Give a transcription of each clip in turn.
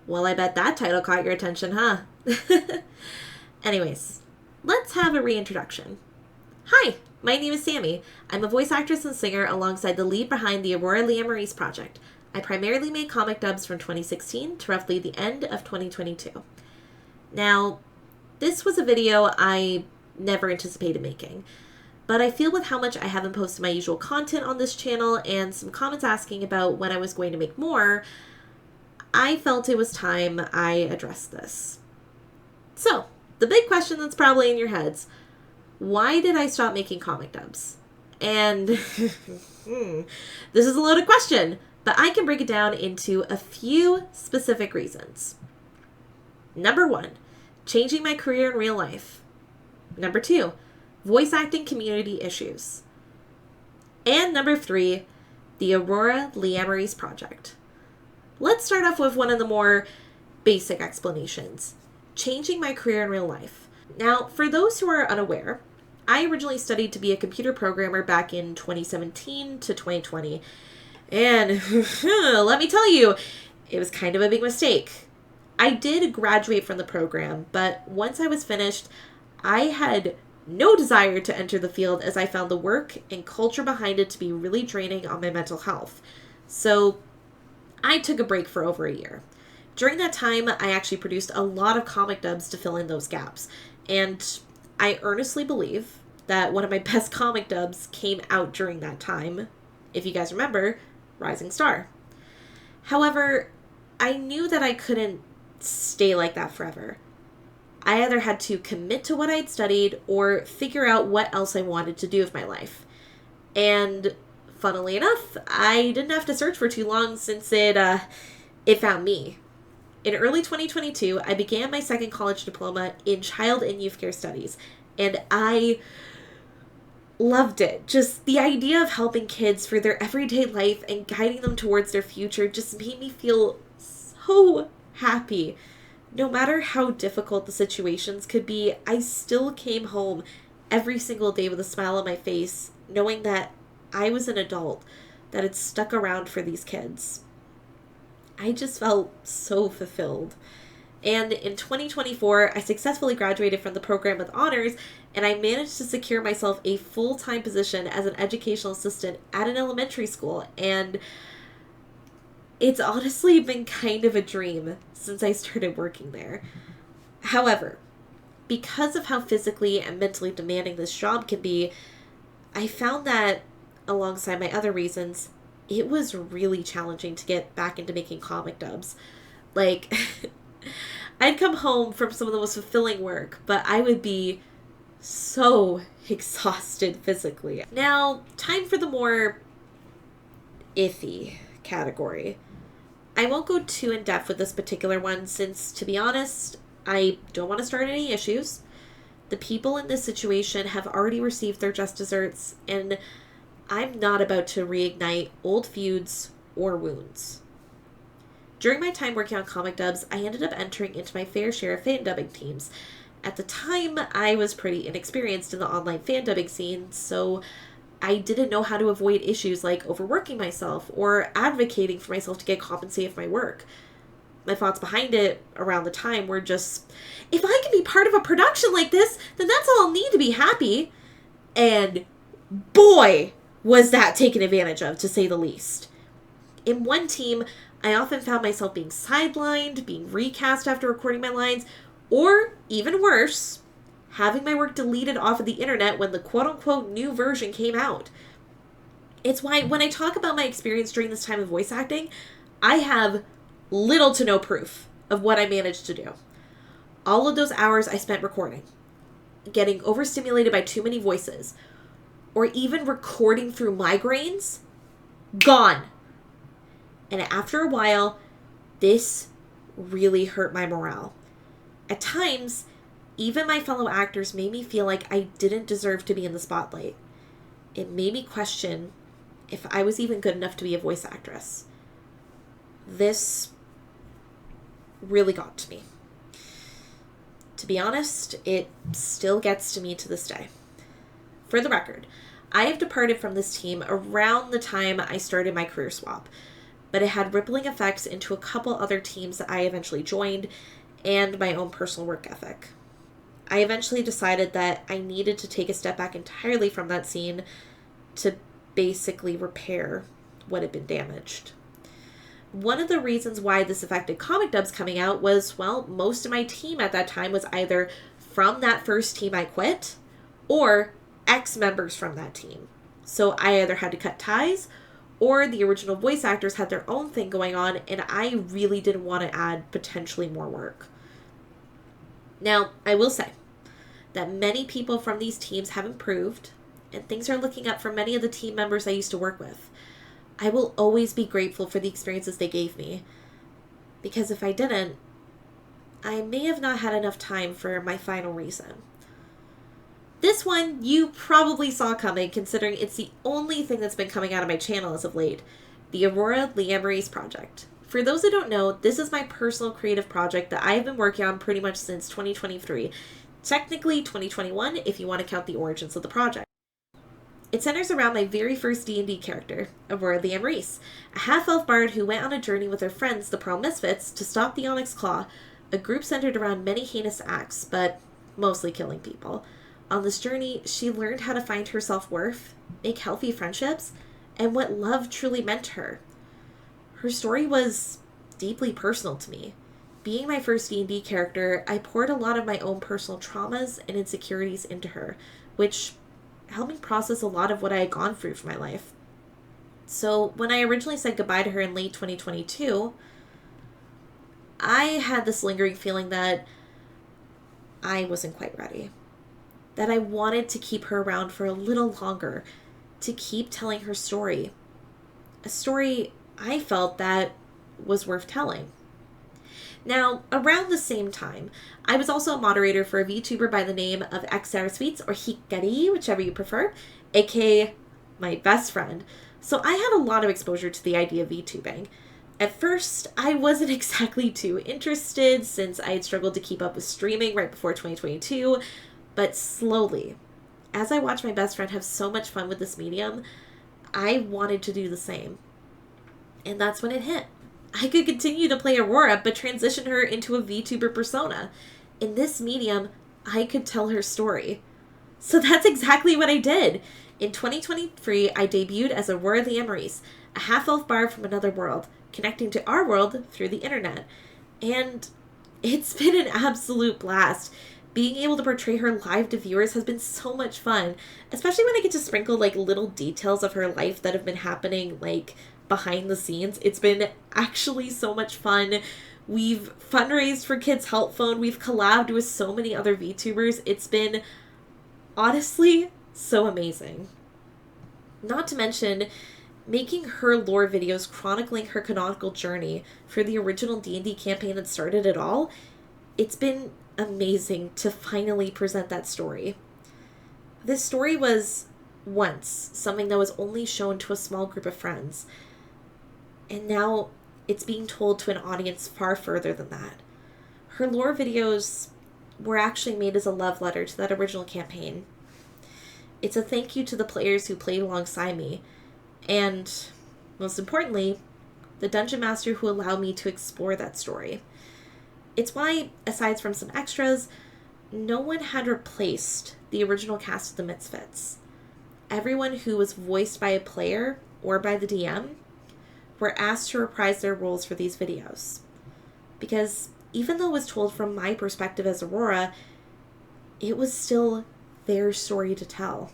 Well, I bet that title caught your attention, huh? Anyways, let's have a reintroduction. Hi, my name is Sammy. I'm a voice actress and singer alongside the lead behind the Aurora Leamarie's project. I primarily made comic dubs from 2016 to roughly the end of 2022. Now, this was a video I never anticipated making, but I feel with how much I haven't posted my usual content on this channel and some comments asking about when I was going to make more, I felt it was time I addressed this. So, the big question that's probably in your heads, why did I stop making comic dubs? And this is a loaded question, but I can break it down into a few specific reasons. Number 1, changing my career in real life. Number 2, voice acting community issues. And number 3, the Aurora Leamarie's project. Let's start off with one of the more basic explanations. Changing my career in real life. Now, for those who are unaware, I originally studied to be a computer programmer back in 2017 to 2020. And let me tell you, it was kind of a big mistake. I did graduate from the program, but once I was finished, I had no desire to enter the field as I found the work and culture behind it to be really draining on my mental health. So I took a break for over a year. During that time, I actually produced a lot of comic dubs to fill in those gaps. And I earnestly believe that one of my best comic dubs came out during that time. If you guys remember, Rising Star. However, I knew that I couldn't stay like that forever. I either had to commit to what I had studied or figure out what else I wanted to do with my life. And funnily enough, I didn't have to search for too long since it found me. In early 2022, I began my second college diploma in child and youth care studies, and I loved it. Just the idea of helping kids for their everyday life and guiding them towards their future just made me feel so happy. No matter how difficult the situations could be, I still came home every single day with a smile on my face, knowing that I was an adult that had stuck around for these kids. I just felt so fulfilled. And in 2024, I successfully graduated from the program with honors, and I managed to secure myself a full-time position as an educational assistant at an elementary school. And it's honestly been kind of a dream since I started working there. However, because of how physically and mentally demanding this job can be, I found that, alongside my other reasons, it was really challenging to get back into making comic dubs. Like, I'd come home from some of the most fulfilling work, but I would be so exhausted physically. Now, time for the more iffy category. I won't go too in depth with this particular one since, to be honest, I don't want to start any issues. The people in this situation have already received their just desserts, and I'm not about to reignite old feuds or wounds. During my time working on comic dubs, I ended up entering into my fair share of fan dubbing teams. At the time, I was pretty inexperienced in the online fan dubbing scene, so I didn't know how to avoid issues like overworking myself or advocating for myself to get compensated for my work. My thoughts behind it around the time were just, if I can be part of a production like this, then that's all I'll need to be happy. And boy, was that taken advantage of, to say the least. In one team, I often found myself being sidelined, being recast after recording my lines, or even worse, having my work deleted off of the internet when the quote-unquote new version came out. It's why when I talk about my experience during this time of voice acting, I have little to no proof of what I managed to do. All of those hours I spent recording, getting overstimulated by too many voices, or even recording through migraines, gone. And after a while, this really hurt my morale. At times, even my fellow actors made me feel like I didn't deserve to be in the spotlight. It made me question if I was even good enough to be a voice actress. This really got to me. To be honest, it still gets to me to this day. For the record, I have departed from this team around the time I started my career swap, but it had rippling effects into a couple other teams that I eventually joined and my own personal work ethic. I eventually decided that I needed to take a step back entirely from that scene to basically repair what had been damaged. One of the reasons why this affected comic dubs coming out was, well, most of my team at that time was either from that first team I quit or ex-members from that team. So I either had to cut ties or the original voice actors had their own thing going on, and I really didn't want to add potentially more work. Now, I will say that many people from these teams have improved, and things are looking up for many of the team members I used to work with. I will always be grateful for the experiences they gave me, because if I didn't, I may have not had enough time for my final reason. This one you probably saw coming, considering it's the only thing that's been coming out of my channel as of late, the Aurora Leamarie's project. For those who don't know, this is my personal creative project that I've been working on pretty much since 2023. Technically 2021 if you want to count the origins of the project. It centers around my very first D&D character, Aurora Leamarie, a half-elf bard who went on a journey with her friends, the Pearl Misfits, to stop the Onyx Claw, a group centered around many heinous acts, but mostly killing people. On this journey, she learned how to find her self-worth, make healthy friendships, and what love truly meant to her. Her story was deeply personal to me. Being my first D&D character, I poured a lot of my own personal traumas and insecurities into her, which helped me process a lot of what I had gone through for my life. So when I originally said goodbye to her in late 2022, I had this lingering feeling that I wasn't quite ready. That I wanted to keep her around for a little longer, to keep telling her story. A story I felt that was worth telling. Now, around the same time, I was also a moderator for a VTuber by the name of XR Sweets, or Hikari, whichever you prefer, aka my best friend. So I had a lot of exposure to the idea of VTubing. At first, I wasn't exactly too interested since I had struggled to keep up with streaming right before 2022, but slowly, as I watched my best friend have so much fun with this medium, I wanted to do the same. And that's when it hit. I could continue to play Aurora, but transition her into a VTuber persona. In this medium, I could tell her story. So that's exactly what I did. In 2023, I debuted as Aurora Leamarie, a half-elf bard from another world, connecting to our world through the internet. And it's been an absolute blast. Being able to portray her live to viewers has been so much fun, especially when I get to sprinkle little details of her life that have been happening behind the scenes. It's been actually so much fun. We've fundraised for Kids Help Phone. We've collabed with so many other VTubers. It's been honestly so amazing. Not to mention making her lore videos chronicling her canonical journey for the original D&D campaign that started it all. It's been amazing to finally present that story. This story was once something that was only shown to a small group of friends. And now it's being told to an audience far further than that. Her lore videos were actually made as a love letter to that original campaign. It's a thank you to the players who played alongside me, and most importantly, the dungeon master who allowed me to explore that story. It's why, aside from some extras, no one had replaced the original cast of the Misfits. Everyone who was voiced by a player or by the DM were asked to reprise their roles for these videos. Because even though it was told from my perspective as Aurora, it was still their story to tell.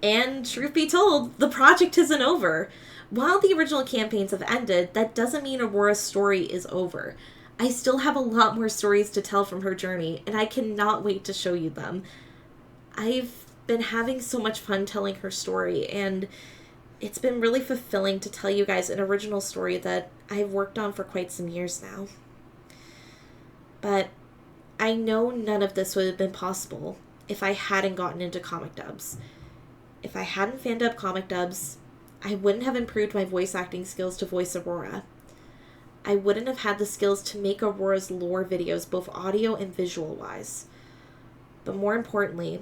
And truth be told, the project isn't over. While the original campaigns have ended, that doesn't mean Aurora's story is over. I still have a lot more stories to tell from her journey, and I cannot wait to show you them. I've been having so much fun telling her story, and it's been really fulfilling to tell you guys an original story that I've worked on for quite some years now. But I know none of this would have been possible if I hadn't gotten into comic dubs. If I hadn't fanned up comic dubs, I wouldn't have improved my voice acting skills to voice Aurora. I wouldn't have had the skills to make Aurora's lore videos both audio and visual wise. But more importantly,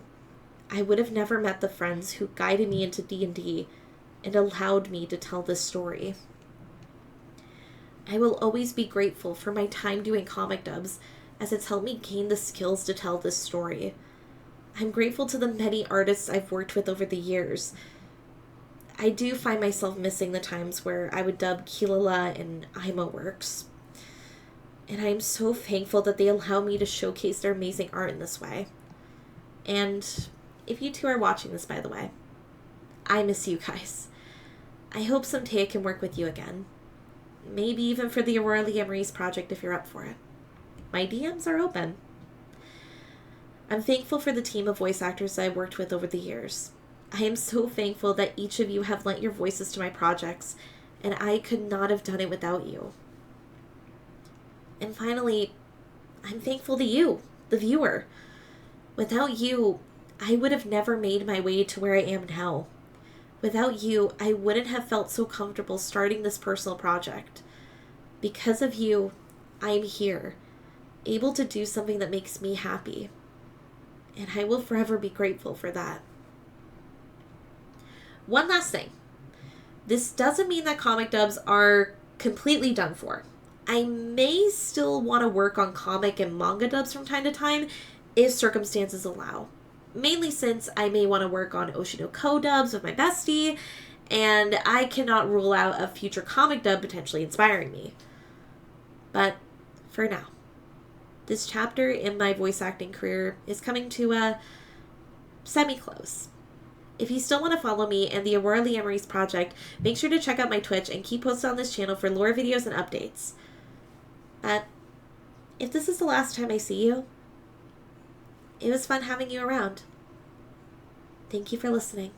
I would have never met the friends who guided me into D&D and allowed me to tell this story. I will always be grateful for my time doing comic dubs, as it's helped me gain the skills to tell this story. I'm grateful to the many artists I've worked with over the years. I do find myself missing the times where I would dub Kilala and Ima works. And I am so thankful that they allow me to showcase their amazing art in this way. And if you two are watching this, by the way, I miss you guys. I hope someday I can work with you again. Maybe even for the Aurora Leamarie's project if you're up for it. My DMs are open. I'm thankful for the team of voice actors that I've worked with over the years. I am so thankful that each of you have lent your voices to my projects, and I could not have done it without you. And finally, I'm thankful to you, the viewer. Without you, I would have never made my way to where I am now. Without you, I wouldn't have felt so comfortable starting this personal project. Because of you, I'm here, able to do something that makes me happy. And I will forever be grateful for that. One last thing. This doesn't mean that comic dubs are completely done for. I may still want to work on comic and manga dubs from time to time if circumstances allow. Mainly since I may want to work on Oshinoko dubs with my bestie, and I cannot rule out a future comic dub potentially inspiring me. But for now, this chapter in my voice acting career is coming to a semi-close. If you still want to follow me and the Aurora Leamarie's project, make sure to check out my Twitch and keep posted on this channel for lore videos and updates. But if this is the last time I see you, it was fun having you around. Thank you for listening.